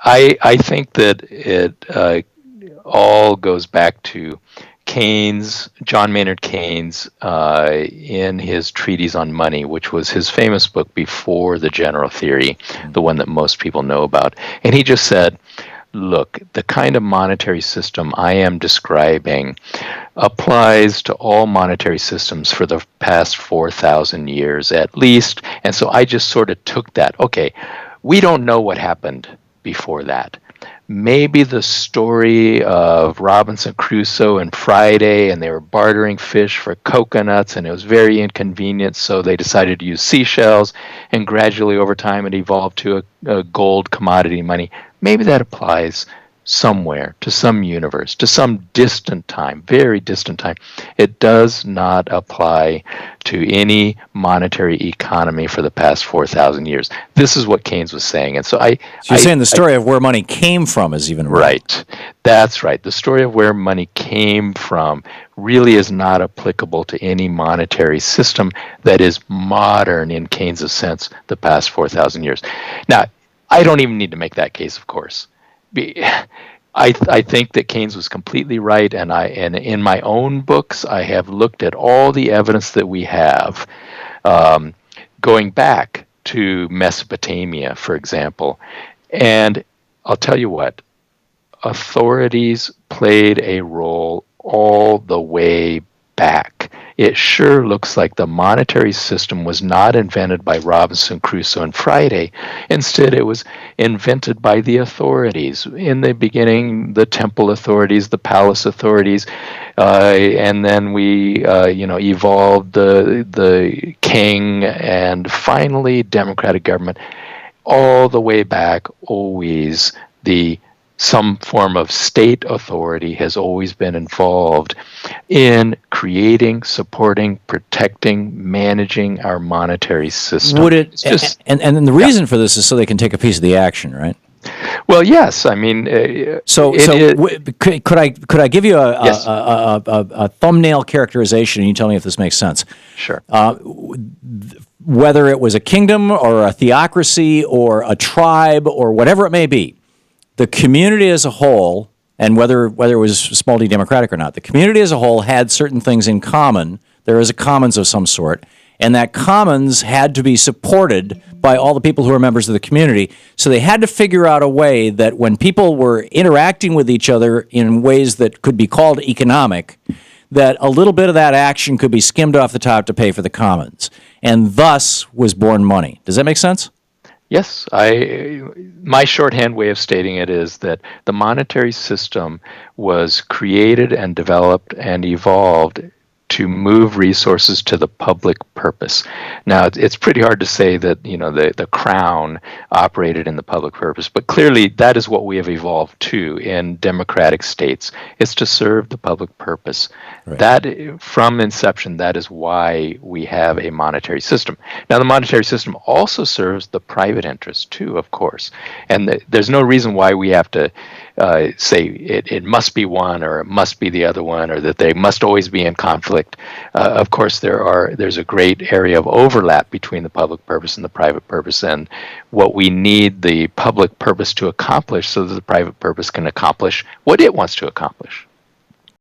I think that it all goes back to John Maynard Keynes, in his treatise on money, which was his famous book before the general theory, the one that most people know about. And he just said, look, the kind of monetary system I am describing applies to all monetary systems for the past 4,000 years at least. And so I just sort of took that. Okay, we don't know what happened before that. Maybe the story of Robinson Crusoe and Friday, and they were bartering fish for coconuts, and it was very inconvenient, so they decided to use seashells, and gradually over time it evolved to a gold commodity money. Maybe that applies somewhere, to some universe, to some distant time, very distant time. It does not apply to any monetary economy for the past 4,000 years. This is what Keynes was saying. And so you're saying the story of where money came from is even wrong. Right. That's right. The story of where money came from really is not applicable to any monetary system that is modern in Keynes' sense the past 4,000 years. Now, I don't even need to make that case, of course. I think that Keynes was completely right, and in my own books I have looked at all the evidence that we have, going back to Mesopotamia, for example, and I'll tell you what, authorities played a role all the way back. It sure looks like the monetary system was not invented by Robinson Crusoe and Friday. Instead, it was invented by the authorities. In the beginning, the temple authorities, the palace authorities, and then we evolved the king, and finally democratic government. All the way back, always some form of state authority has always been involved in creating, supporting, protecting, managing our monetary system. Would it? And the reason for this is so they can take a piece of the action, right? Well, yes. I mean, could I give you yes. a thumbnail characterization, and you tell me if this makes sense? Sure. Whether it was a kingdom or a theocracy or a tribe or whatever it may be, the community as a whole, and whether it was small d democratic or not, the community as a whole had certain things in common. There is a commons of some sort, and that commons had to be supported by all the people who are members of the community. So they had to figure out a way that when people were interacting with each other in ways that could be called economic, that a little bit of that action could be skimmed off the top to pay for the commons. And thus was born money. Does that make sense? Yes, my shorthand way of stating it is that the monetary system was created and developed and evolved to move resources to the public purpose. Now, it's pretty hard to say that the crown operated in the public purpose, but clearly that is what we have evolved to in democratic states. It's to serve the public purpose. Right. That, from inception, that is why we have a monetary system. Now, the monetary system also serves the private interest too, of course, and there's no reason why we have to say it must be one or it must be the other one, or that they must always be in conflict. Of course, there's a great area of overlap between the public purpose and the private purpose, and what we need the public purpose to accomplish so that the private purpose can accomplish what it wants to accomplish.